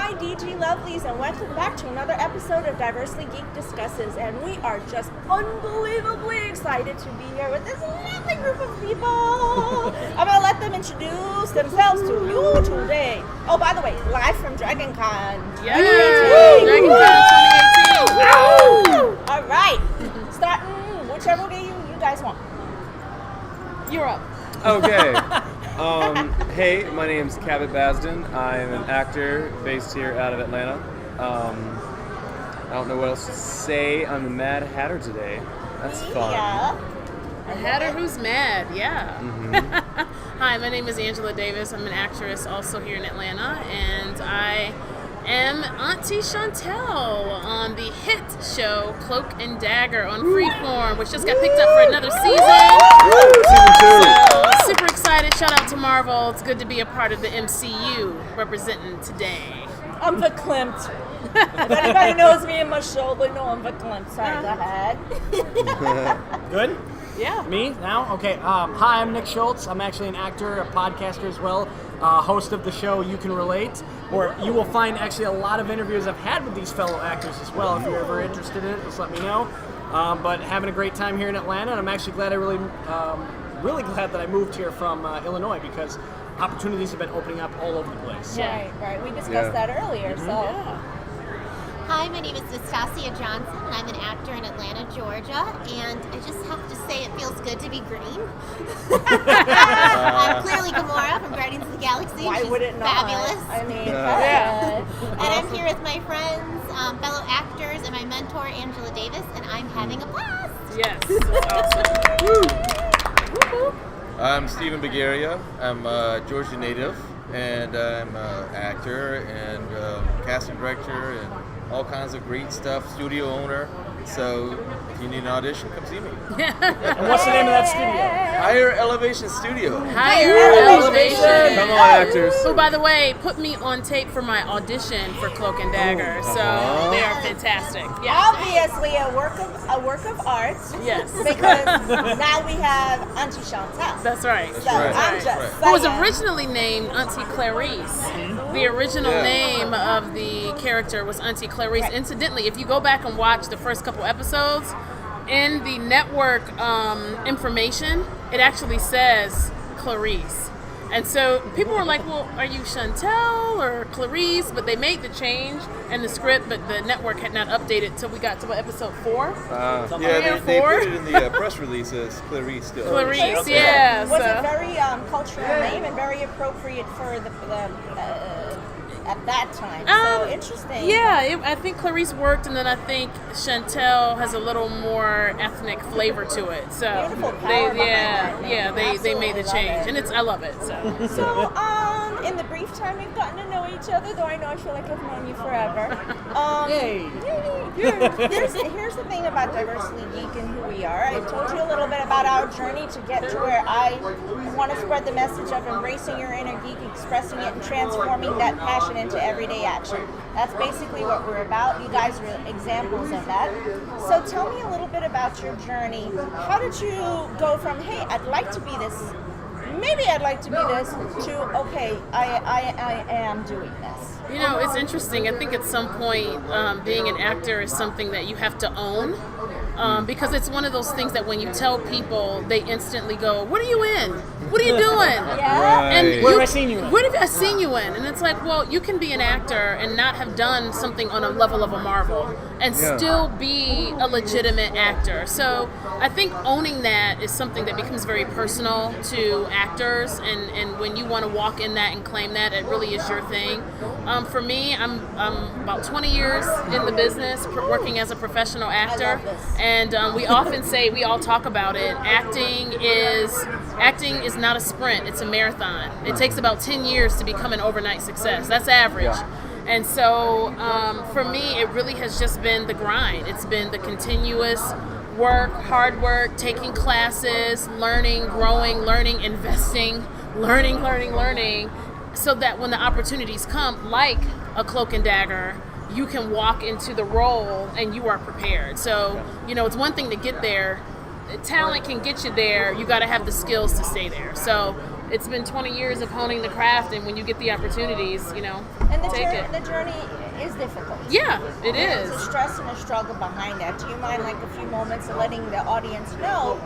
my DG lovelies, and welcome back to another episode of Diversely Geek Discusses. And we are just unbelievably excited to be here with this lovely group of people. I'm going to let them introduce themselves to you today. Oh, by the way, live from DragonCon. Yeah, DragonCon 2018. All right, starting whichever day you guys want. You're up. Okay. Hey, my name's Cabot Basden. I'm an actor based here out of Atlanta. I don't know what else to say. I'm the Mad Hatter today. That's fun. Yeah. A Hatter who's mad, yeah. Mm-hmm. Hi, my name is Angela Davis. I'm an actress also here in Atlanta, and I am Auntie Chantel on the hit show Cloak and Dagger on Freeform, which just got picked up for another season. Season 2. So, super excited. Shout out to Marvel. It's good to be a part of the MCU representing today. I'm verklempt. If anybody knows me in my show, they know I'm verklempt. Sorry, go ahead. Good? Yeah. Me now? Okay. Hi, I'm Nick Schultz. I'm actually an actor, a podcaster as well, host of the show You Can Relate, where you will find actually a lot of interviews I've had with these fellow actors as well. If you're ever interested in it, just let me know. But having a great time here in Atlanta, and I'm actually glad really glad that I moved here from Illinois, because opportunities have been opening up all over the place. Yeah. Right. We discussed that earlier. So. Yeah. Hi, my name is Nastasia Johnson, and I'm an actor in Atlanta, Georgia, and I just have to say it feels good to be green. I'm clearly Gamora from Guardians of the Galaxy. Why She's would it not? fabulous. I mean, And I'm here with my friends, fellow actors, and my mentor, Angela Davis, and I'm having a blast. Yes. Awesome. I'm Stephen Bagaria. I'm a Georgia native, and I'm an actor and casting director and all kinds of great stuff, studio owner. So if you need an audition, come see me. And what's the name of that studio? Higher Elevation Studio. Higher elevation. Come on, actors. Who, by the way, put me on tape for my audition for Cloak and Dagger. So they are fantastic. Yeah. obviously a work of art. Yes. Because now we have Auntie Chantel. That's right. So right. I'm just Who was saying. originally named Auntie Clarice. The original name of the character was Auntie Clarice. Right. Incidentally, if you go back and watch the first couple episodes, in the network information, it actually says Clarice. And so people were like, well, are you Chantel or Clarice? But they made the change in the script, but the network had not updated till we got to episode 4. Yeah, Three or they four? put it in the press release as Clarice still. Clarice, yeah. Was So. a very cultural name and very appropriate for the at that time. So interesting. Yeah, I think Clarice worked, and then I think Chantel has a little more ethnic flavor to it. So Beautiful power behind that name. they made the Absolutely change, love it. and I love it. So So, in the brief time we've gotten to know each other, though I know I feel like I've known you forever. Yay. Here's the thing about Diversely Geek and who we are. I told you a little bit about our journey to get to where I want to spread the message of embracing your inner geek, expressing it, and transforming that passion into everyday action. That's basically what we're about. You guys are examples of that. So tell me a little bit about your journey. How did you go from, hey, I'd like to be this, maybe I'd like to be this, to, okay, I am doing this? you know, it's interesting. I think at some point, being an actor is something that you have to own. Because it's one of those things that when you tell people, they instantly go, "What are you in? What are you doing?" Yeah. And Where have I seen you in? What have I seen you in? And it's like, well, you can be an actor and not have done something on a level of a Marvel and still be a legitimate actor. So I think owning that is something that becomes very personal to actors, and when you want to walk in that and claim that, it really is your thing. For me, I'm about 20 years in the business, working as a professional actor. And we often say, we all talk about it, acting is not a sprint, it's a marathon. It takes about 10 years to become an overnight success. That's average. And so for me, it really has just been the grind. It's been the continuous work, hard work, taking classes, learning, growing, learning, investing, learning, so that when the opportunities come, like a Cloak and Dagger, you can walk into the role and you are prepared. So, you know, it's one thing to get there. Talent can get you there. You got to have the skills to stay there. So it's been 20 years of honing the craft, and when you get the opportunities, you know, And take it. the journey is difficult. Yeah, it There's a is. stress and a struggle behind that. Do you mind like a few moments of letting the audience know,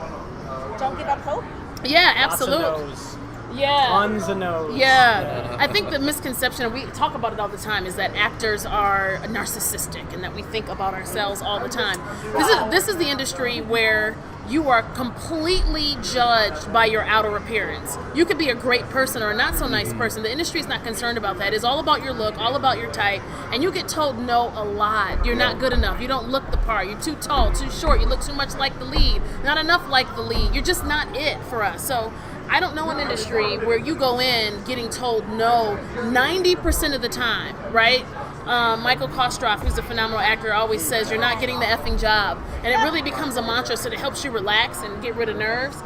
don't give up hope? Yeah, Lots of absolutely. no's. Yeah. Tons of no's. Yeah, I think the misconception, and we talk about it all the time, is that actors are narcissistic and that we think about ourselves all the time. This is the industry where you are completely judged by your outer appearance. You could be a great person or a not so nice person. The industry is not concerned about that. It's all about your look, all about your type, and you get told no a lot. You're not good enough. You don't look the part. You're too tall, too short. You look too much like the lead. Not enough like the lead. You're just not it for us. So I don't know an industry where you go in getting told no 90% of the time, right? Michael Kostroff, who's a phenomenal actor, always says you're not getting the effing job. And it really becomes a mantra, so it helps you relax and get rid of nerves.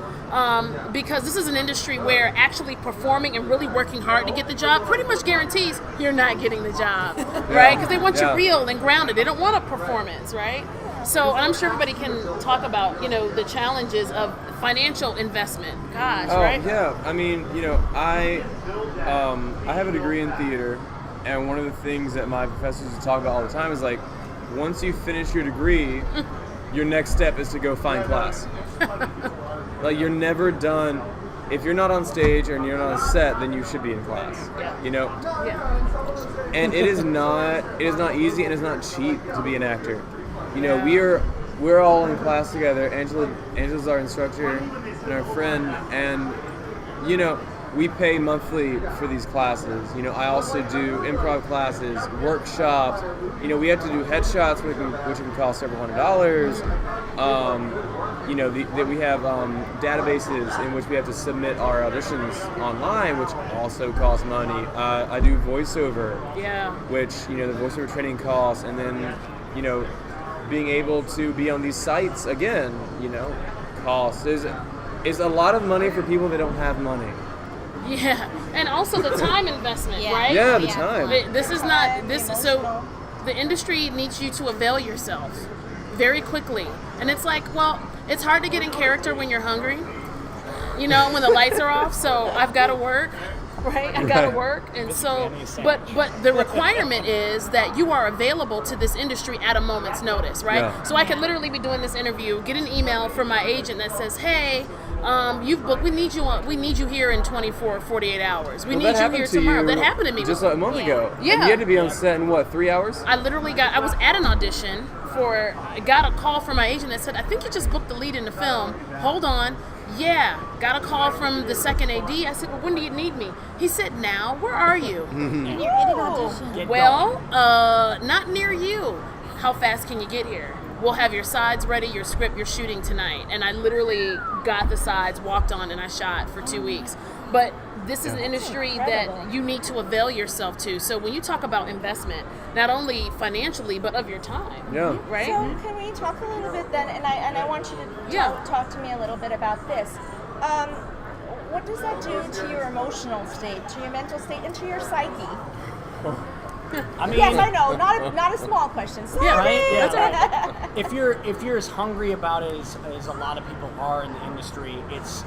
Because this is an industry where actually performing and really working hard to get the job pretty much guarantees you're not getting the job, right? Because they want you real and grounded. They don't want a performance, right? So I'm sure everybody can talk about, you know, the challenges of financial investment. Gosh, right? Yeah, I mean, you know, I have a degree in theater, and one of the things that my professors talk about all the time is like, once you finish your degree, your next step is to go find class. Like, you're never done. If you're not on stage and you're not on set, then you should be in class. You know? Yeah. And it is not easy, and it's not cheap to be an actor. You know, we're all in class together. Angela's our instructor and our friend, and you know, we pay monthly for these classes. You know, I also do improv classes, workshops. You know, we have to do headshots, which can cost several $100s. You know, that we have databases in which we have to submit our auditions online, which also costs money. I do voiceover, which, you know, the voiceover training costs, and then, you know, being able to be on these sites again, you know, costs. Is a lot of money for people that don't have money. Yeah, and also the time investment, Yeah. right? Yeah, the time. This is not this. So the industry needs you to avail yourself very quickly, and it's like, well, it's hard to get in character when you're hungry, you know, when the lights are off. So I've got to work, right? I got to work, and so, but the requirement is that you are available to this industry at a moment's notice, right? Yeah. So I could literally be doing this interview, get an email from my agent that says, hey. You've booked. We need you here in 24 or 48 hours. We need you here tomorrow. That happened to me just a month ago. Yeah. And you had to be on set in what, 3 hours? I was at an audition I got a call from my agent that said, I think you just booked the lead in the film. Hold on. Yeah. Got a call from the second AD. I said, well, when do you need me? He said, now. Where are you? And you're in an audition. Well, not near you. How fast can you get here? We'll have your sides ready, your script, you're shooting tonight. And I literally got the sides, walked on, and I shot for 2 weeks. But this is an industry that you need to avail yourself to. So when you talk about investment, not only financially, but of your time. Yeah. Right? So can we talk a little bit then, and I want you to talk to me a little bit about this. What does that do to your emotional state, to your mental state, and to your psyche? I mean, Yes, I know. Not a small question. Sorry. Yeah, right? Yeah. That's all right. If you're as hungry about it as a lot of people are in the industry, there's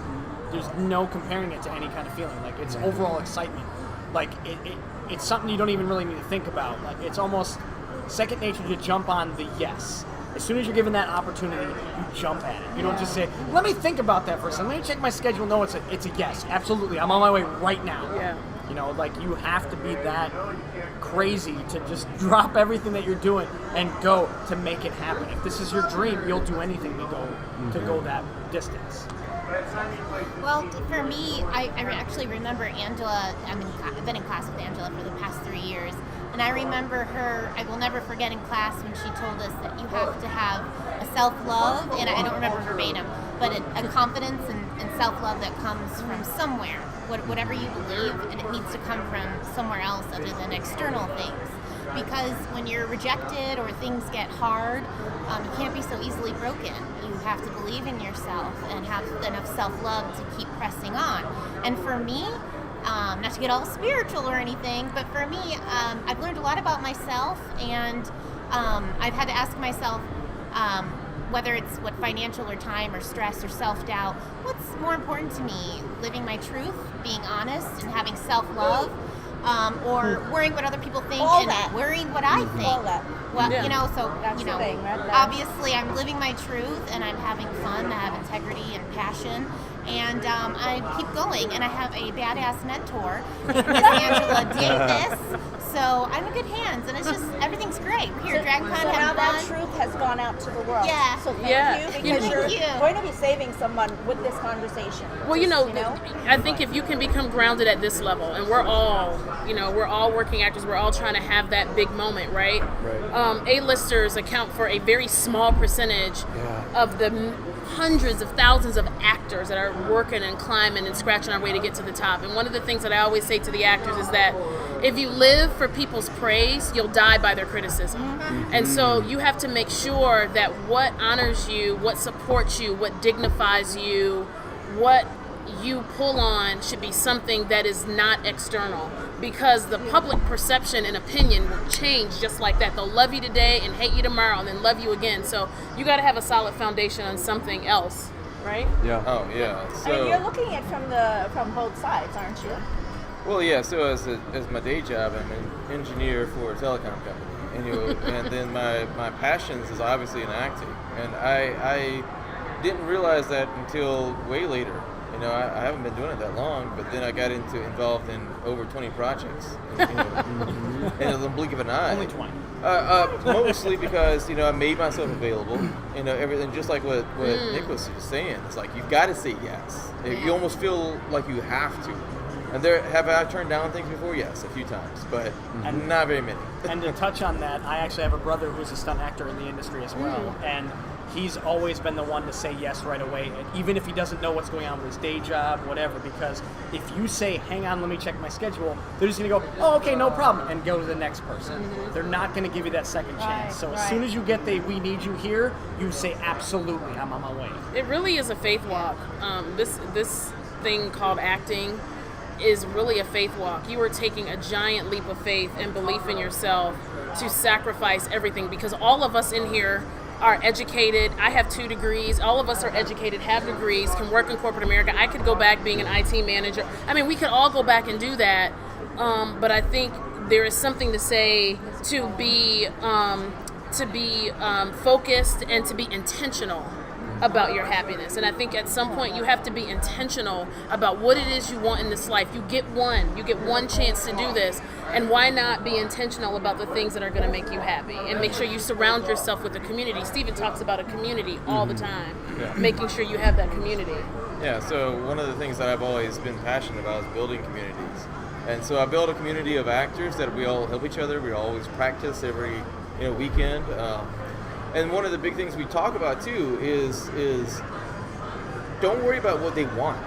no comparing it to any kind of feeling. Like, it's overall excitement. Like, it's something you don't even really need to think about. Like, it's almost second nature to jump on the yes. As soon as you're given that opportunity, you jump at it. You don't just say, let me think about that for a second. Let me check my schedule. No, it's a yes. Absolutely. I'm on my way right now. Yeah. You know, like, you have to be that crazy to just drop everything that you're doing and go to make it happen. If this is your dream, you'll do anything to go that distance. Well, for me, I actually remember Angela. I've been in class with Angela for the past 3 years, and I remember her. I will never forget in class when she told us that you have to have a self-love, and I don't remember verbatim, but a confidence and self-love that comes from somewhere. Whatever you believe, and it needs to come from somewhere else other than external things. Because when you're rejected or things get hard, you can't be so easily broken. You have to believe in yourself and have enough self-love to keep pressing on. And for me, not to get all spiritual or anything, but for me, I've learned a lot about myself, and I've had to ask myself, whether it's what financial or time or stress or self-doubt, what's more important to me? Living my truth, being honest, and having self-love, or worrying what other people think All and that. worrying what I think. All that. Well, Yeah. That's you the know, thing, right there. obviously I'm living my truth and I'm having fun. I have integrity and passion, and I keep going. And I have a badass mentor, Miss Angela Davis. So I'm in good hands, and it's just everything's great. We're here at DragonCon, So now having that fun. truth has gone out to the world. Yeah. So thank Yeah. you, Thank because you're you. going to be saving someone with this conversation. Well, I think if you can become grounded at this level, and we're all working actors, we're all trying to have that big moment, right? Right. A-listers account for a very small percentage Yeah. of the hundreds of thousands of actors that are working and climbing and scratching our way to get to the top. And one of the things that I always say to the actors is that if you live for people's praise, you'll die by their criticism. And so you have to make sure that what honors you, what supports you, what dignifies you, what you pull on should be something that is not external, because the public perception and opinion will change just like that. They'll love you today and hate you tomorrow and then love you again. So you got to have a solid foundation on something else, right? Yeah. Oh yeah. I mean, you're So looking at it from both sides, aren't you? well, yeah. So as my day job, I'm an engineer for a telecom company, and and then my passions is obviously in acting, and I didn't realize that until way later. I haven't been doing it that long, but then I got involved in over 20 projects in the blink of an eye. Only 20. Mostly because I made myself available. Everything, just like what Nick was saying. It's like you've got to say yes. You almost feel like you have to. And have I turned down things before? Yes, a few times, but not very many. And to touch on that, I actually have a brother who's a stunt actor in the industry as well, and he's always been the one to say yes right away, even if he doesn't know what's going on with his day job, whatever, because if you say, hang on, let me check my schedule, they're just going to go, oh, okay, no problem, and go to the next person. They're not going to give you that second chance. So as soon as you get the, we need you here, you say, absolutely, I'm on my way. It really is a faith walk. This thing called acting is really a faith walk. You are taking a giant leap of faith and belief in yourself to sacrifice everything, because all of us in here are educated. I have 2 degrees. All of us are educated, have degrees, can work in corporate America. I could go back being an IT manager. I mean, we could all go back and do that. But I think there is something to say to be focused and to be intentional about your happiness. And I think at some point you have to be intentional about what it is you want in this life. You get one chance to do this, and why not be intentional about the things that are going to make you happy, and make sure you surround yourself with a community. Steven talks about a community all the time, making sure you have that community. Yeah, so one of the things that I've always been passionate about is building communities. And so I built a community of actors that we all help each other. We always practice every weekend. And one of the big things we talk about too is don't worry about what they want.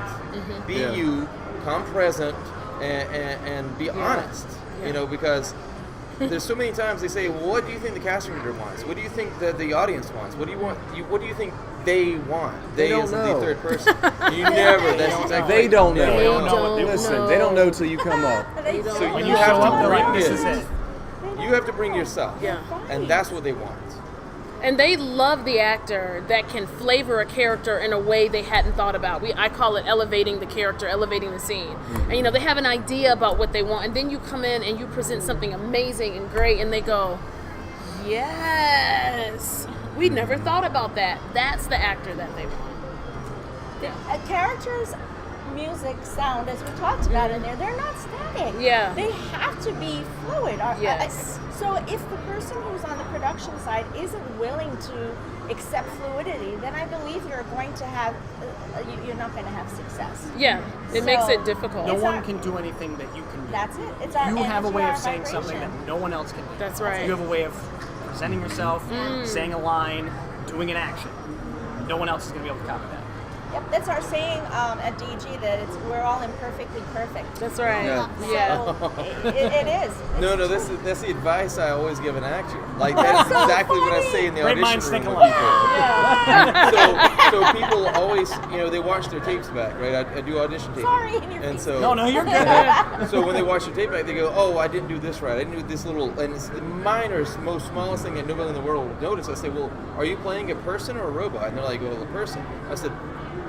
Be you, come present, and be honest. Because there's so many times they say, well, what do you think the casting director wants? What do you think that the audience wants? What do you want? What do you think they want? They don't as in know. the third person. You never. That's exactly They don't know. They don't know what they Listen, they don't know till you come up. So When you you have show to up, they're like, bring this it. is it. You have to bring yourself. Yeah. And that's what they want. And they love the actor that can flavor a character in a way they hadn't thought about. I call it elevating the character, elevating the scene. And they have an idea about what they want, and then you come in and you present something amazing and great, and they go, yes, we never thought about that. That's the actor that they want. A character's music, sound, as we talked about in there, they're not static. Yeah. They have to be fluid. Yes. So if the person who's on the production side isn't willing to accept fluidity, then I believe you're going to have, you're not going to have success. Yeah, it makes So- it difficult. No It's one our- can do anything that you can do. That's it. It's our You have a energy, way our of saying something vibration. that no one else can do. That's right. You have a way of presenting yourself, saying a line, doing an action. No one else is going to be able to copy that. Yep, that's our saying at DG, that we're all imperfectly perfect. That's right. Yeah. So it is. No, that's the advice I always give an actor. Like that's exactly what I say in the Great audition minds room think with alike. people. So people always, they watch their tapes back, right? I do audition tapes. Sorry, and you're And so No, you're good. So when they watch their tape back, they go, "Oh, I didn't do this right. I didn't do this little." And it's the most smallest thing that nobody in the world will notice. I say, "Well, are you playing a person or a robot?" And they're like, "Oh, a person." I said,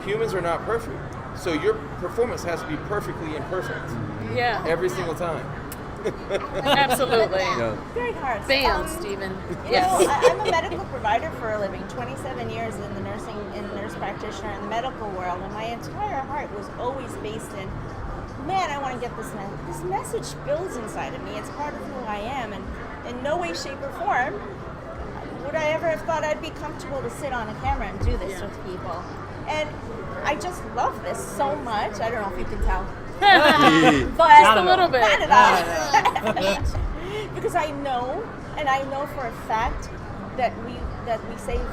"Humans are not perfect, so your performance has to be perfectly imperfect Yeah. every single time." Absolutely. Yeah. very hard. Bam, Stephen. You Yes. know, I'm a medical provider for a living, 27 years in the nurse practitioner in the medical world, and my entire heart was always based in, man, I want to get this message. This message builds inside of me. It's part of who I am, and in no way, shape, or form would I ever have thought I'd be comfortable to sit on a camera and do this with people. And I just love this so much. I don't know if you can tell. But Just a little bit. Not at all. Because I know for a fact that we save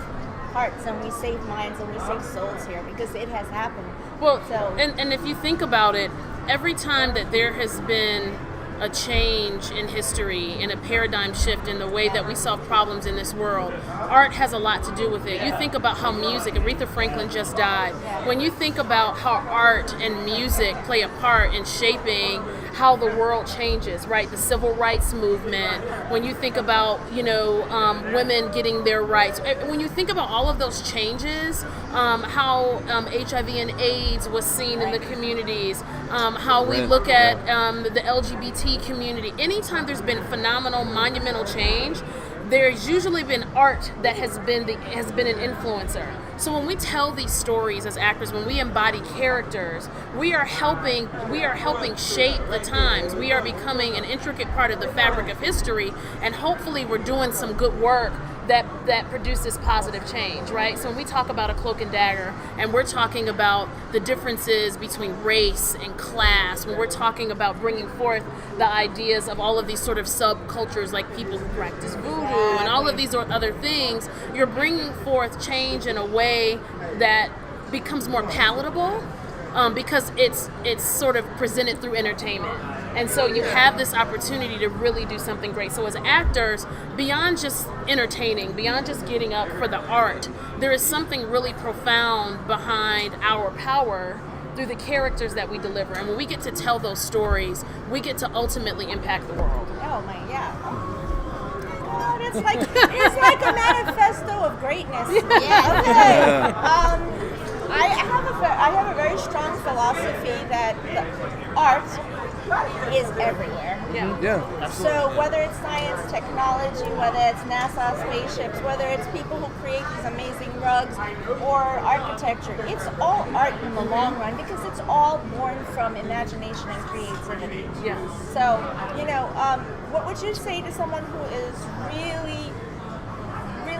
hearts and we save minds and we save souls here, because it has happened. Well, So- and if you think about it, every time that there has been a change in history and a paradigm shift in the way that we solve problems in this world, art has a lot to do with it. You think about how music, Aretha Franklin just died. When you think about how art and music play a part in shaping how the world changes, right? The civil rights movement, when you think about, women getting their rights, when you think about all of those changes, how HIV and AIDS was seen in the communities, how we look at the LGBT community. Anytime there's been phenomenal, monumental change, there's usually been art that has been an influencer. So when we tell these stories as actors, when we embody characters, we are helping shape the times. We are becoming an intricate part of the fabric of history, and hopefully we're doing some good work that produces positive change, right? So when we talk about A Cloak and Dagger, and we're talking about the differences between race and class, when we're talking about bringing forth the ideas of all of these sort of subcultures, like people who practice voodoo and all of these other things, you're bringing forth change in a way that becomes more palatable, because it's sort of presented through entertainment. And so you have this opportunity to really do something great. So as actors, beyond just entertaining, beyond just getting up for the art, there is something really profound behind our power through the characters that we deliver. And when we get to tell those stories, we get to ultimately impact the world. Oh my, yeah. God, it's like a manifesto of greatness. Yeah. Okay. I have a very strong philosophy that the art is everywhere. Yeah. So whether it's science, technology, whether it's NASA spaceships, whether it's people who create these amazing rugs or architecture, it's all art in the long run, because it's all born from imagination and creativity. Yes. So, what would you say to someone who is really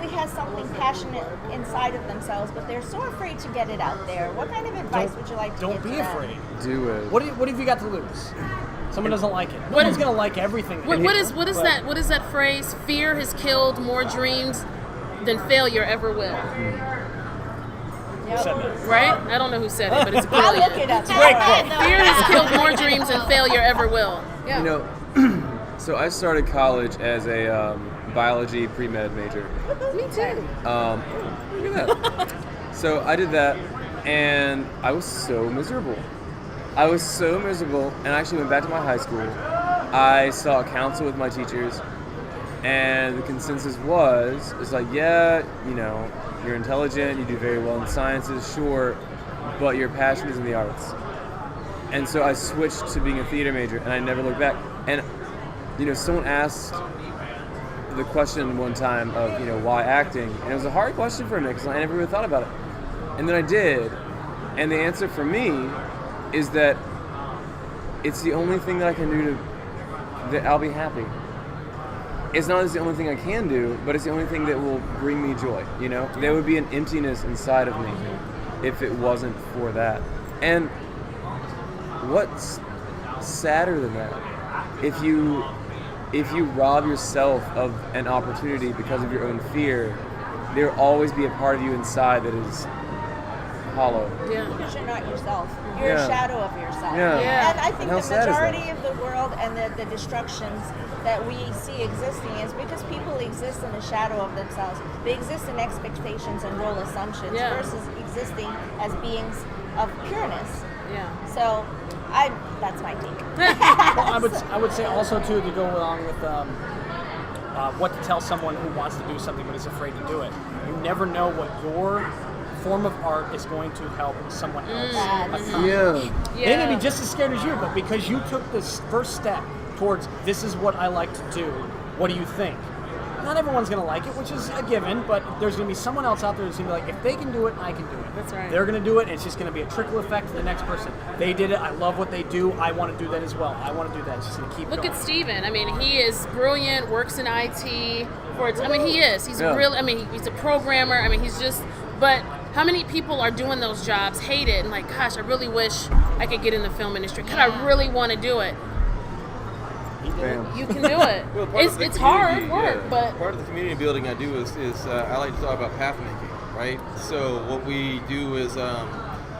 has something passionate inside of themselves, but they're so afraid to get it out there? What kind of advice would you like to Don't give be to them? afraid. Do it. What have you got to lose? Someone doesn't like it. No one's gonna like everything. What is that phrase? Fear has killed more dreams than failure ever will. Yep. Said that? Right? I don't know who said it, but it's I'll brilliant. look it up. Great quote. Fear has killed more dreams than failure ever will. Yeah. So I started college as a biology pre-med major. Me too. Look at that. So I did that, and I was so miserable. And I actually went back to my high school. I saw a council with my teachers, and the consensus was, it's like, yeah, you're intelligent, you do very well in sciences, sure, but your passion is in the arts. And so I switched to being a theater major, and I never looked back. And, someone asked the question one time of, why acting? And it was a hard question for me, because I never really thought about it. And then I did, and the answer for me is that it's the only thing that I can do that I'll be happy. It's not the only thing I can do, but it's the only thing that will bring me joy, There would be an emptiness inside of me if it wasn't for that. And what's sadder than that? If you rob yourself of an opportunity because of your own fear, there will always be a part of you inside that is hollow. Yeah. Because you're not yourself. You're a Yeah. shadow of yourself. Yeah. Yeah. And I think And how the sad is that? majority of the world and the destructions that we see existing is because people exist in a shadow of themselves. They exist in expectations and role assumptions Yeah. versus existing as beings of pureness. Yeah. So, that's my take. Well, I would say also too, to go along with what to tell someone who wants to do something but is afraid to do it. You never know what your form of art is going to help someone else accomplish. Yeah. They may be just as scared as you, but because you took this first step towards this is what I like to do, what do you think? Not everyone's going to like it, which is a given, but there's going to be someone else out there who's going to be like, if they can do it, I can do it. That's right. They're going to do it, and it's just going to be a trickle effect to the next person. They did it, I love what they do, I want to do that as well. I want to do that, it's just going to keep Look going. at Steven. I mean, he is brilliant, works in IT. He is. He's Yeah. really, he's a programmer. I mean, he's just, but how many people are doing those jobs, hate it, and like, gosh, I really wish I could get in the film industry. God, I really want to do it. Bam. You can do it. Well, part of the It's hard community, work, yeah. but part of the community building I do is I like to talk about path making, right? So what we do is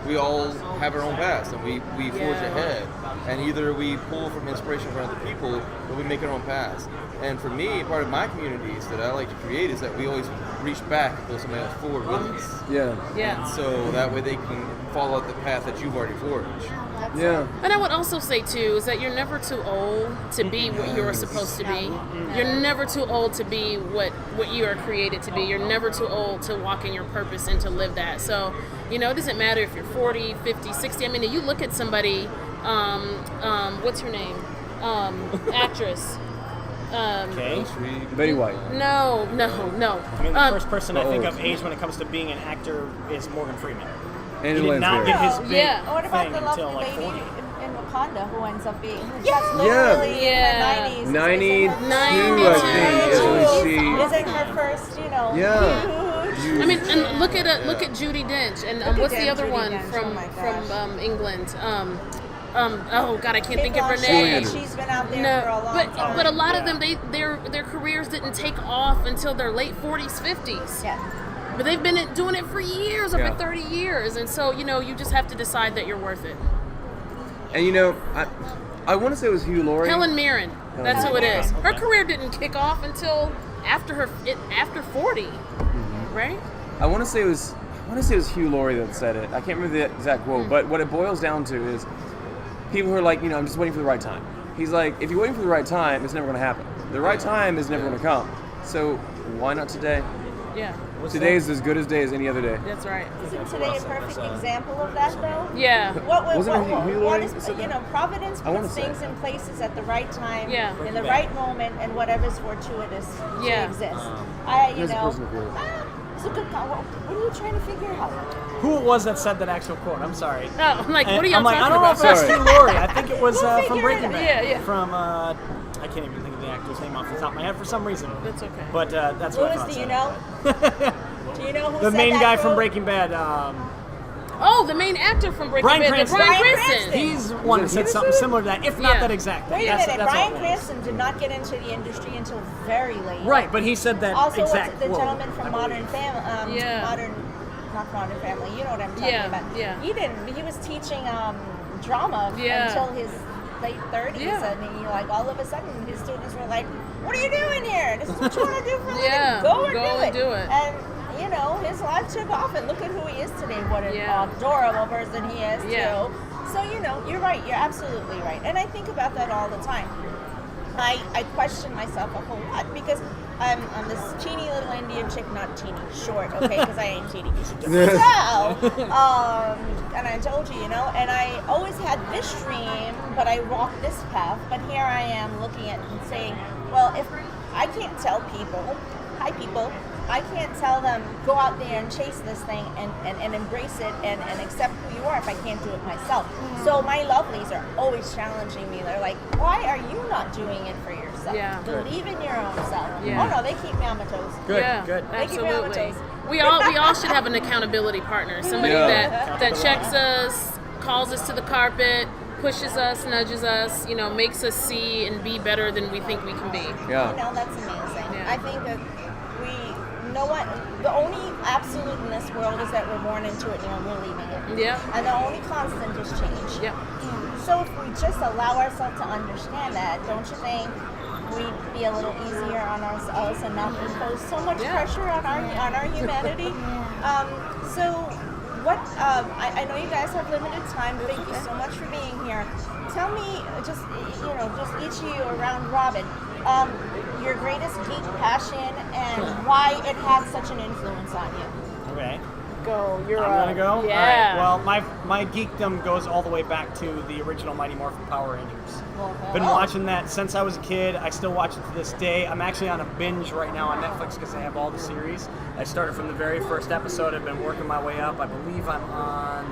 we all have our own paths and we forge Yeah. ahead, and either we pull from inspiration from other people or we make our own paths. And for me, part of my communities that I like to create is that we always reach back and pull somebody else forward with us. Yeah. yeah. So that way they can follow the path that you've already forged. Yeah. And I would also say too is that you're never too old to be what you're supposed to be. You're never too old to be what you are created to be. You're never too old to walk in your purpose and to live that. So, it doesn't matter if you're 40, 50, 60. I mean, you look at somebody, what's her name? Actress. Okay. Betty White. No. I mean, the first person I think oh. of age when it comes to being an actor is Morgan Freeman. Angela He did not Lansbury. get his big Yeah. What about thing the until lovely like lady 40. in Wakanda who ends up being? Yeah. That's literally Yeah. in the 90s. 92, I think, is when she... Isn't her first, Yeah. huge. I mean, and look at Judi Dench, and Look at what's the damn other Judi one Dench, from oh my gosh. England? Oh God, I can't think of her Blanchett, name. She's been out there for a long time. but a lot of them their careers didn't take off until their late 40s, 50s. Yeah. But they've been doing it for years, over Yeah. 30 years, and so you just have to decide that you're worth it. And I want to say it was Hugh Laurie. Helen Mirren, that's who it is. Her career didn't kick off until after 40, right? I want to say it was Hugh Laurie that said it. I can't remember the exact quote, but what it boils down to is people who are like, I'm just waiting for the right time. He's like, if you're waiting for the right time, it's never going to happen. The right time is never going to come. So why not today? Yeah, Today is as good a day as any other day. that's right. Isn't today a perfect example of that, though? Yeah. Wasn't it Hugh Laurie that said that? Providence I wanna puts say. things in places at the right time, Yeah. in the right moment, and whatever's fortuitous Yeah. to exist. Here's a personal quote. It's a good call. What are you trying to figure out? Who it was that said that actual quote? I'm sorry. Oh, I'm like, what are y'all I'm like, talking I don't know about? if it's Sorry. Hugh Laurie. I think it was We'll from figure Breaking it Bad. out. Yeah. From I can't even think of the actor's name off the top of my head for some reason. That's okay. But that's what I Louis, thought. do you said. know? Do you know who The said main that guy from quote? Breaking Bad. Oh, the main actor from Breaking Bryan Bad, Cranston. Bryan Bryan Cranston. Cranston. He's one that said something similar to that, if not Yeah. that exact. Wait a That's- minute, that's Bryan all it was. Cranston did not get into the industry until very late. Right, but he said that Also, exact what's the quote. gentleman from Modern Family? Yeah. Not Modern Family. You know what I'm talking Yeah, about. yeah. He didn't. He was teaching drama Yeah. until his late 30s, Yeah. and all of a sudden his students were like, "What are you doing here? This is what you want to do for a living. Yeah, Go and do it." And his life took off, and look at who he is today. What an Yeah. adorable person he is Yeah. too. So you're right. You're absolutely right, and I think about that all the time. I question myself a whole lot because I'm this teeny little Indian chick, not teeny, short, okay, because I ain't teeny. So, and I told you, and I always had this dream, but I walked this path, but here I am looking at it and saying, well, if I can't tell people, hi people, I can't tell them, go out there and chase this thing and embrace it and accept who you are if I can't do it myself. So my lovelies are always challenging me. They're like, why are you not doing it for yourself? Yeah. Believe in your own self. Yeah. Oh no, they keep me on my toes. Good, Yeah, good. They keep me on my absolutely. toes. We all should have an accountability partner, somebody Yeah. that checks us, calls us to the carpet, pushes us, nudges us, makes us see and be better than we think we can be. Yeah. That's amazing. Yeah. I think that know what? The only absolute in this world is that we're born into it and we're leaving it. Yeah. And the only constant is change. Yeah. So if we just allow ourselves to understand that, don't you think we'd be a little easier on ourselves and not impose so much pressure on our humanity? So what? I know you guys have limited time. Thank you so much for being here. Tell me, just each of you around Robin, your greatest geek passion and why it had such an influence on you. Okay. Go. You're I'm gonna go? Yeah. All right. Well, my geekdom goes all the way back to the original Mighty Morphin Power Rangers. Been watching that since I was a kid. I still watch it to this day. I'm actually on a binge right now on Netflix because they have all the series. I started from the very first episode. I've been working my way up. I believe I'm on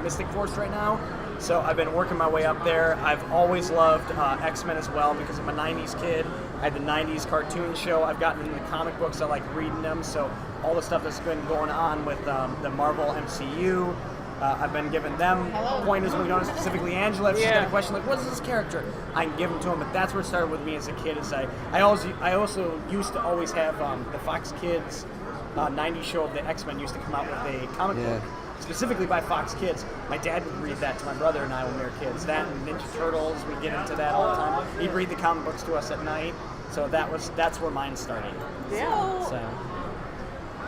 Mystic Force right now. So I've been working my way up there. I've always loved X-Men as well because I'm a 90s kid. I had the 90s cartoon show. I've gotten into the comic books. I like reading them. So all the stuff that's been going on with the Marvel MCU, I've been giving them pointers when we don't, specifically Angela. If she's got a question like, what is this character? I can give them to them. But that's where it started with me as a kid. Is I also used to always have the Fox Kids 90s show of the X-Men used to come out with a comic book. Specifically by Fox Kids. My dad would read that to my brother and I when we were kids. That and Ninja Turtles, we'd get into that all the time. He'd read the comic books to us at night. So that's where mine started. Yeah. So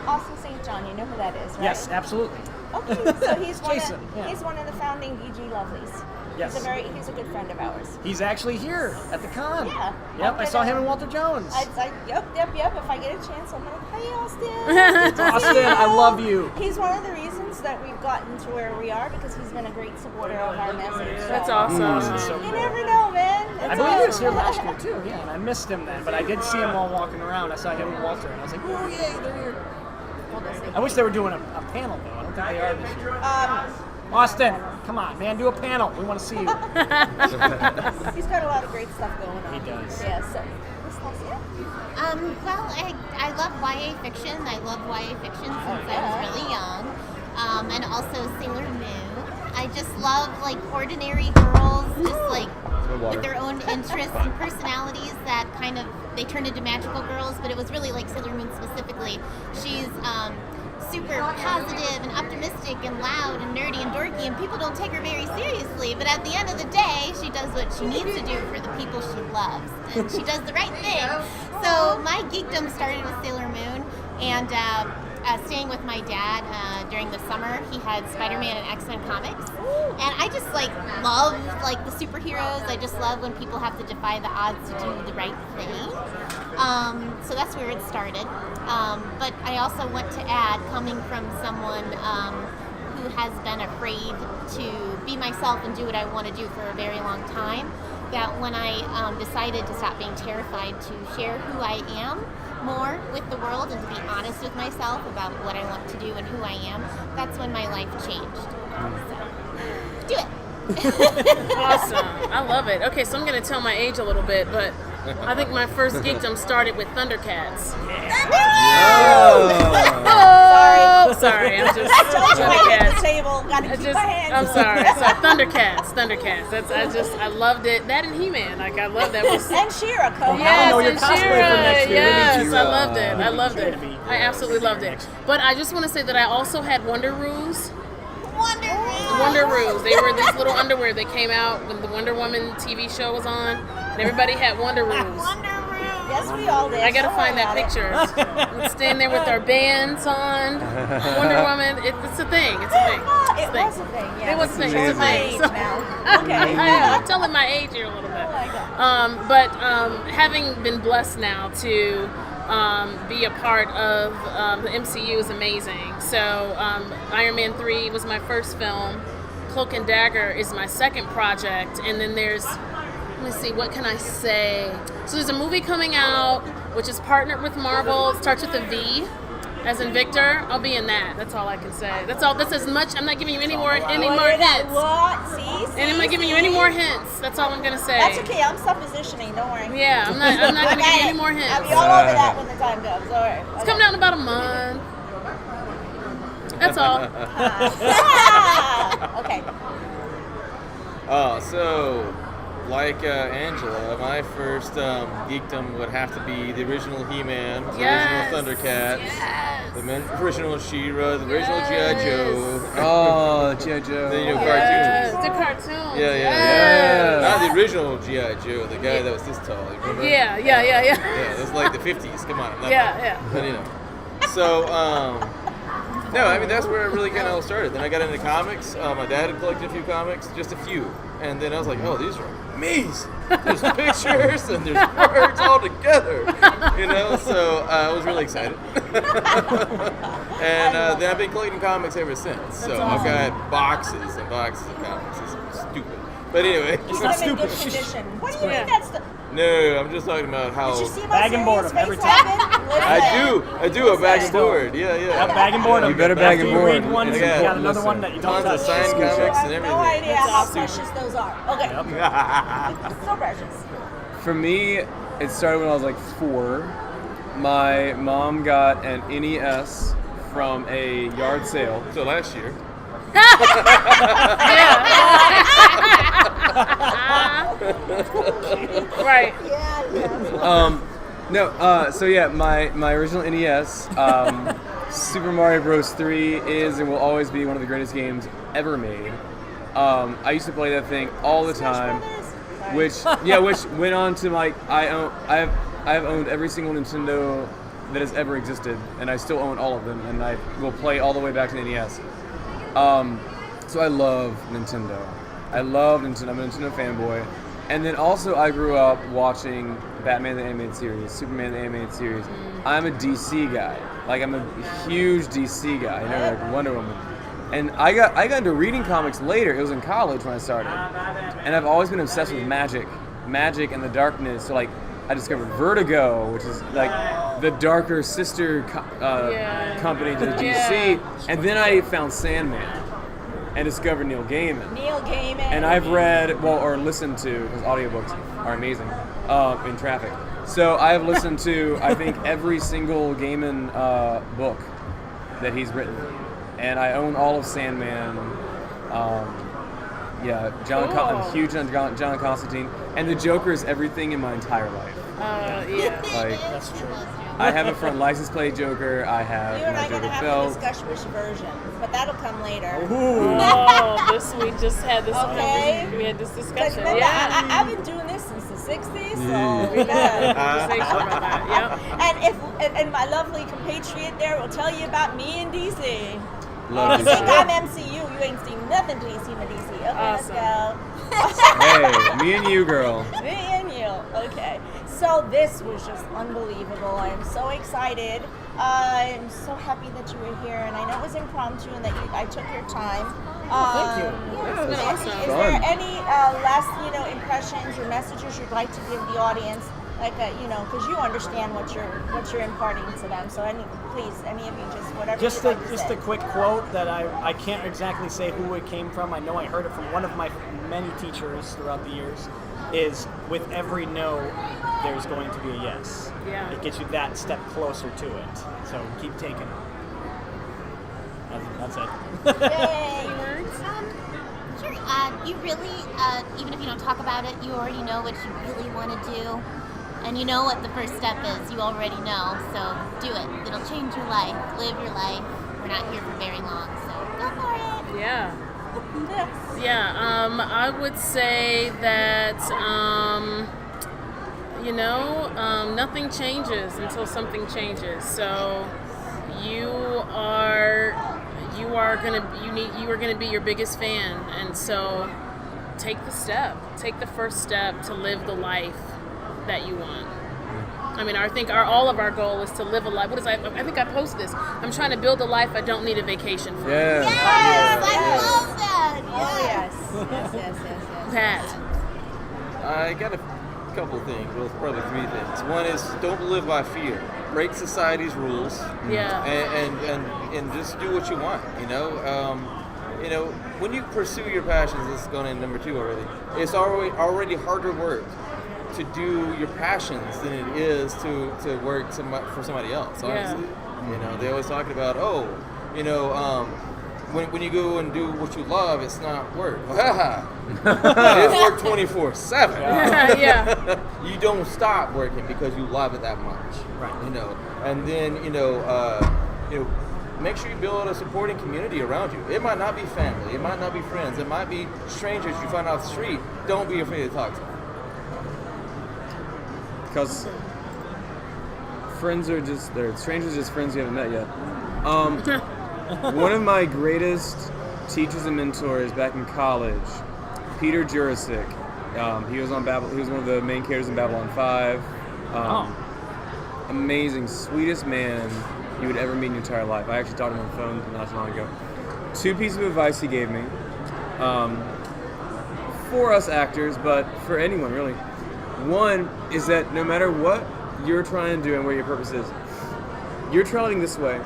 Austin St. John, you know who that is, right? yes, absolutely. Okay, so he's Jason, he's one of the founding DG Lovelies. Yes. He's a good friend of ours. He's actually here at the con. Yeah. Yep, I saw him and Walter Jones. Yep. If I get a chance, I'm like, hey, Austin. Austin, I love you. He's one of the reasons that we've gotten to where we are because he's been a great supporter of our message. That's So, awesome. Austin's so You cool. never know, man. I believe he was here last year too, yeah, and I missed him then, but I did see him while walking around. I saw him and Walter, and I was like, oh, yay, they're here. I wish they were doing a panel, though. I don't think they are this year. Austin, come on, man, do a panel. We want to see you. He's got a lot of great stuff going on. He does. Yeah, so. Miss Lucia? Well, I love YA fiction. I love YA fiction since I was really young. And also Sailor Moon. I just love like ordinary girls, just like with their own interests and personalities that kind of they turned into magical girls. But it was really like Sailor Moon specifically. She's super positive and optimistic and loud and nerdy and dorky, and people don't take her very seriously. But at the end of the day, she does what she needs to do for the people she loves, and she does the right thing. So my geekdom started with Sailor Moon, and staying with my dad during the summer. He had Spider-Man and X-Men comics, and I just love the superheroes. I just love when people have to defy the odds to do the right thing. So that's where it started. But I also want to add, coming from someone who has been afraid to be myself and do what I want to do for a very long time, that when I decided to stop being terrified to share who I am more with the world and to be honest with myself about what I want to do and who I am, that's when my life changed. So, do it. Awesome. I love it. Okay, so I'm going to tell my age a little bit, but I think my first geekdom started with Thundercats. Oh, sorry. I'm just Thundercats. Thundercats. Table. Gotta keep my hands. I'm sorry. So Thundercats. I loved it. That and He-Man. I love that. And She-Ra, Cody. Yes, know your and cosplay She-Ra. for next year. Yes, I She-Ra. loved it. I absolutely loved it. But I just want to say that I also had Wonder Roos. Wonder Roos. They were these little underwear that came out when the Wonder Woman TV show was on, and everybody had Wonder Roos. Yes, we all did. I gotta Don't find worry that about it. picture. We'd stand there with our bands on. Wonder Woman. It's a thing. It's a thing. It was a thing, yeah. It was a thing. Showing It's a my thing. age So- now. Okay. I'm telling my age here a little bit. But having been blessed now to be a part of the MCU is amazing. So Iron Man 3 was my first film. Cloak and Dagger is my second project. And then there's, let's see, what can I say? So there's a movie coming out, which is partnered with Marvel. It starts with a V, as in Victor. I'll be in that. That's all I can say. That's all. That's as much. I'm not giving you any more hints. What? See? And I'm not giving you any more hints. That's all I'm gonna say. That's okay. I'm suppositioning. Don't worry. Yeah, I'm not gonna give you any more I'll hints. be all over that when the time comes. All right. It's coming out in about a month. That's all. Okay. So like Angela, my first geekdom would have to be the original He-Man, the Yes. original Thundercats, Yes. the original She-Ra, the original G.I. Joe. Oh, G.I. Joe. The Yes, cartoons. the cartoon. Yeah. Yes. Not the original G.I. Joe, the guy that was this tall. You remember? Yeah. Yeah, that's like the 50s. Come on. I'm not Yeah. But So, no, I mean, that's where it really kind of all started. Then I got into comics. My dad had collected a few comics, just a few. And then I was like, oh, these are amazing. There's pictures and there's words all together. So I was really excited. And then I've been collecting comics ever since. So I've got boxes and boxes of comics. It's stupid. But anyway. Keep them in good condition. What do you mean that's the... No, I'm just talking about how... Did you see my Bag and board serious 'em every face time. happened? I do a bag and board. Yeah. Yeah, bag and board. You better bag and After board. You read one, Yeah. you got another Listen. one that you don't Tons of touch. signed comics I and have everything. no idea how That's precious those are. Okay. So precious. For me, it started when I was like 4. My mom got an NES from a yard sale. So last year. Right. So yeah, my original NES, Super Mario Bros. 3 is and will always be one of the greatest games ever made. I used to play that thing all the time, which went on to I have owned every single Nintendo that has ever existed, and I still own all of them, and I will play all the way back to the NES. So I love Nintendo. I'm a Nintendo fanboy. And then also I grew up watching Batman the Animated Series, Superman the Animated Series. I'm a DC guy. I'm a huge DC guy, like Wonder Woman. And I got into reading comics later. It was in college when I started. And I've always been obsessed with magic and the darkness. So I discovered Vertigo, which is the darker sister company to DC. Yeah. And then I found Sandman and discovered Neil Gaiman. And I've read, or listened to, because audiobooks are amazing, in traffic. So I've listened to, I think, every single Gaiman book that he's written. And I own all of Sandman. I'm huge on John Constantine. And the Joker is everything in my entire life. That's true. I have a front license plate Joker. I have You and my I are going Joker to have to belt. discuss which version, but that'll come later. We just had this. Okay. We had this Because discussion. remember, Yeah. I've been doing this since the 60s, so We had a conversation about that. Yep. and my lovely compatriot there will tell you about me in DC. Love You this think shit. I'm MCU? You ain't seen nothing till you see my DC. Okay, Awesome. let's go. Hey, me and you, girl. Me and you. Okay. So this was just unbelievable. I am so excited. I'm so happy that you were here, and I know it was impromptu and that I took your time. Thank you. It's been awesome. Is there any last, impressions or messages you'd like to give the audience? Because you understand what you're imparting to them. So any of you, just whatever. Just you'd like to just say. a quick quote that I can't exactly say who it came from. I know I heard it from one of my many teachers throughout the years. Is with every no, there's going to be a yes. Yeah. It gets you that step closer to it. So keep taking it. That's it. Yay. Sure. You really, even if you don't talk about it, you already know what you really want to do. And you know what the first step is. You already know. So do it. It'll change your life. Live your life. We're not here for very long. So go for it. Yeah. I would say that, nothing changes until something changes. So you are gonna be your biggest fan, and so take the first step to live the life that you want. I think all of our goal is to live a life. I think I posted this. I'm trying to build a life I don't need a vacation from. Yeah. Yes, I love that. Oh Yes. yes. Pat. I got a couple of things, well, probably 3 things. One is don't live by fear. Break society's rules. Yeah. And just do what you want. When you pursue your passions, this is going in number 2 already. It's already harder work to do your passions than it is to work for somebody else. Honestly, Yeah. they always talking about when you go and do what you love, it's not work. It's work 24/7. Yeah. You don't stop working because you love it that much. Right. And then make sure you build a supporting community around you. It might not be family, it might not be friends, it might be strangers you find off the street. Don't be afraid to talk to them. Because friends are just, they're strangers, just friends you haven't met yet. One of my greatest teachers and mentors back in college, Peter Jurasic. He was on Babylon. He was one of the main characters in Babylon 5. Amazing, sweetest man you would ever meet in your entire life. I actually talked to him on the phone not too long ago. 2 pieces of advice he gave me, for us actors, but for anyone really. One is that no matter what you're trying to do and what your purpose is, you're traveling this way.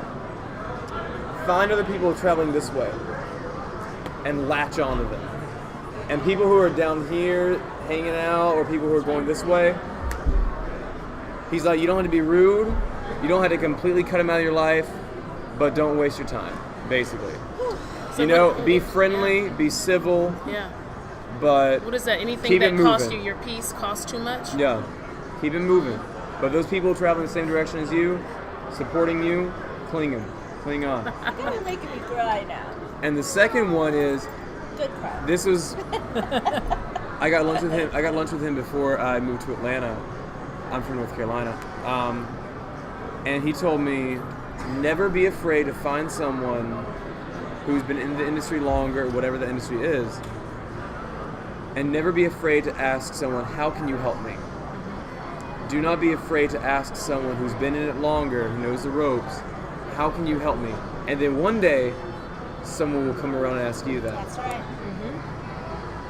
Find other people traveling this way and latch onto them. And people who are down here hanging out, or people who are going this way, he's like, you don't have to be rude, you don't have to completely cut them out of your life, but don't waste your time, basically. Be friendly, be civil. Yeah. But what is that? Anything keep that it costs moving. you your peace costs too much? Yeah. Keep it moving. But those people traveling the same direction as you, supporting you, cling on. You're gonna make me cry now. And the second one is, Good cry. this was, I got lunch with him before I moved to Atlanta. I'm from North Carolina. And he told me, never be afraid to find someone who's been in the industry longer, whatever the industry is, and never be afraid to ask someone, how can you help me? Do not be afraid to ask someone who's been in it longer, who knows the ropes, how can you help me? And then one day, someone will come around and ask you that. That's right.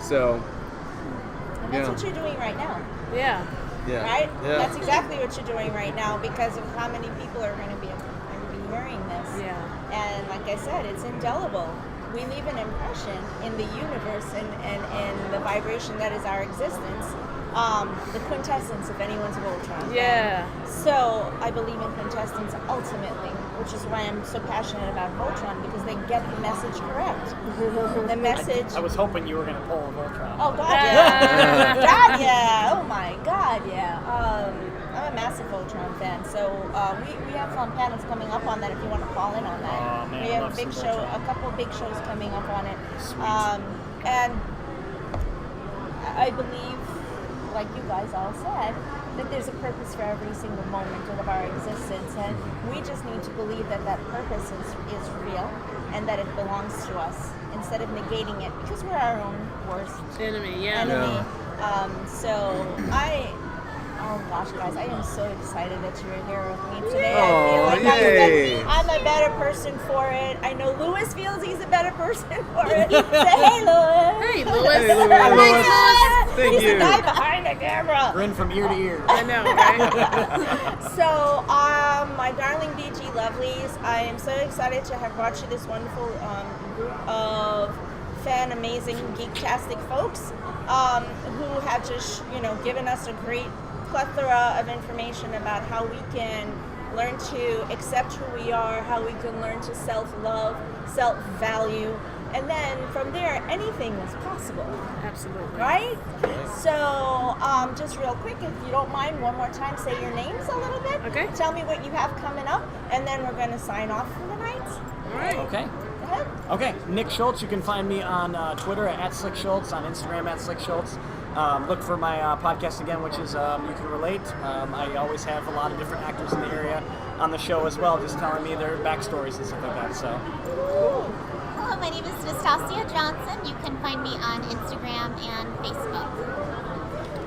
So, And that's what you're doing right now. Yeah. Yeah. Right? Yeah. That's exactly what you're doing right now because of how many people are going to be hearing this. Yeah. And like I said, it's indelible. We leave an impression in the universe and the vibration that is our existence. The quintessence, if anyone's a Voltron. Yeah. So I believe in quintessence ultimately, which is why I'm so passionate about Voltron, because they get the message correct. The message. I was hoping you were going to pull a Voltron. Oh God, yeah. God, yeah. Oh my God, yeah. I'm a massive Voltron fan, so we have some panels coming up on that if you want to call in on that. Oh, man, we have love a big some show, Voltron. a couple big shows coming up on it. Sweet. And I believe, like you guys all said, that there's a purpose for every single moment of our existence, and we just need to believe that that purpose is real and that it belongs to us instead of negating it, because we're our own worst Enemy. Yeah. enemy. Oh gosh, guys, I am so excited that you're here with me today. I feel like yay. I'm a better person for it. I know Lewis feels he's a better person for it. Say hey, Lewis. Hey, Lewis. Hey, Lewis. Hey, Lewis. Thank He's you. the guy behind the camera. Grin from ear to ear. I know, right? So, my darling BG lovelies, I am so excited to have brought you this wonderful group of fan, amazing, geek-tastic folks who have just, given us a great plethora of information about how we can learn to accept who we are, how we can learn to self-love, self-value, and then from there, anything is possible. Absolutely. Right? So, just real quick, if you don't mind, one more time, say your names a little bit. Okay. Tell me what you have coming up, and then we're going to sign off for the night. All right. Okay. Go ahead. Okay, Nick Schultz. You can find me on Twitter at @SlickSchultz, on Instagram at @SlickSchultz. Look for my podcast again, which is You Can Relate. I always have a lot of different actors in the area on the show as well, just telling me their backstories and stuff like that. So. Hello, my name is Nastasia Johnson. You can find me on Instagram and Facebook.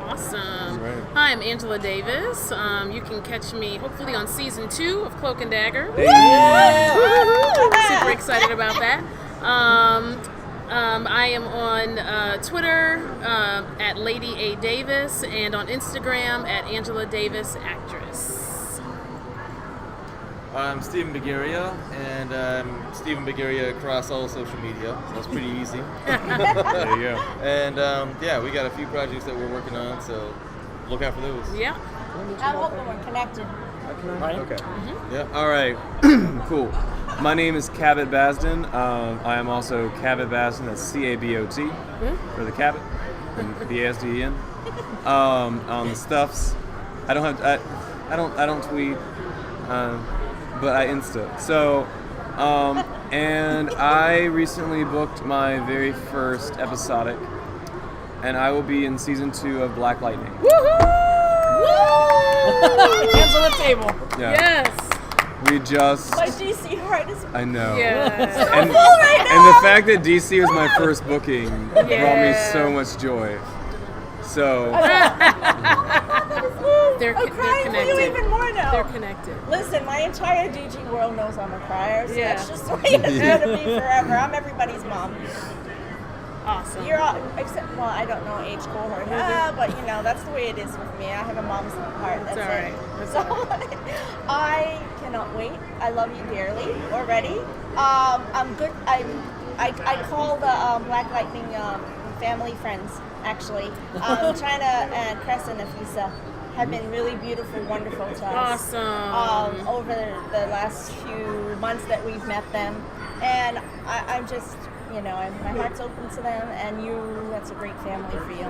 Awesome. Right. Hi, I'm Angela Davis. You can catch me hopefully on season 2 of Cloak and Dagger. Super excited about that. I am on Twitter at Lady A Davis and on Instagram at Angela Davis Actress. I'm Stephen Begaria, and I'm Stephen Begaria across all social media. So that's pretty easy. There you go. And we got a few projects that we're working on, so look out for those. Yeah. I'm hoping we're connected. Right? Okay. Yeah. All right. Cool. My name is Cabot Basden. I am also Cabot Basden. That's CABOT for the Cabot and the ASDEN. On the stuffs, I don't tweet, but I Insta. So, and I recently booked my very first episodic, and I will be in season 2 of Black Lightning. Hands on the table. Yeah. Yes. We just. My DC heart is I know. Yes. And, right now. and the fact that DC was my first booking brought me Yeah. so much joy. So They're I'm crying for you connected. even more now. They're connected. Listen, my entire DG world knows I'm a crier, so Yeah. that's just the way it's gonna be forever. I'm everybody's mom. Awesome. You're all, except, well, I don't know age cohort, but you know, that's the way it is with me. I have a mom's heart, that's It's all right. it. So, I cannot wait. I love you dearly already. I'm good. I call the Black Lightning family friends, actually. China and Cress and Nafisa have been really beautiful, wonderful to us. Awesome. Over the last few months that we've met them. And I'm just, you know, my heart's open to them, and that's a great family for you.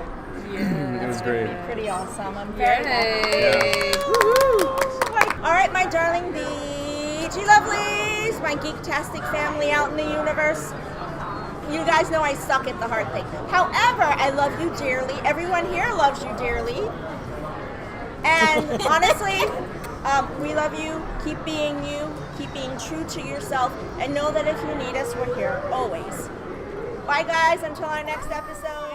it was great. Pretty awesome. I'm very Yay. All right, my darling BG lovelies, my geek-tastic family out in the universe. You guys know I suck at the heart thing. However, I love you dearly. Everyone here loves you dearly. And honestly, we love you. Keep being you. Keep being true to yourself. And know that if you need us, we're here always. Bye, guys. Until our next episode.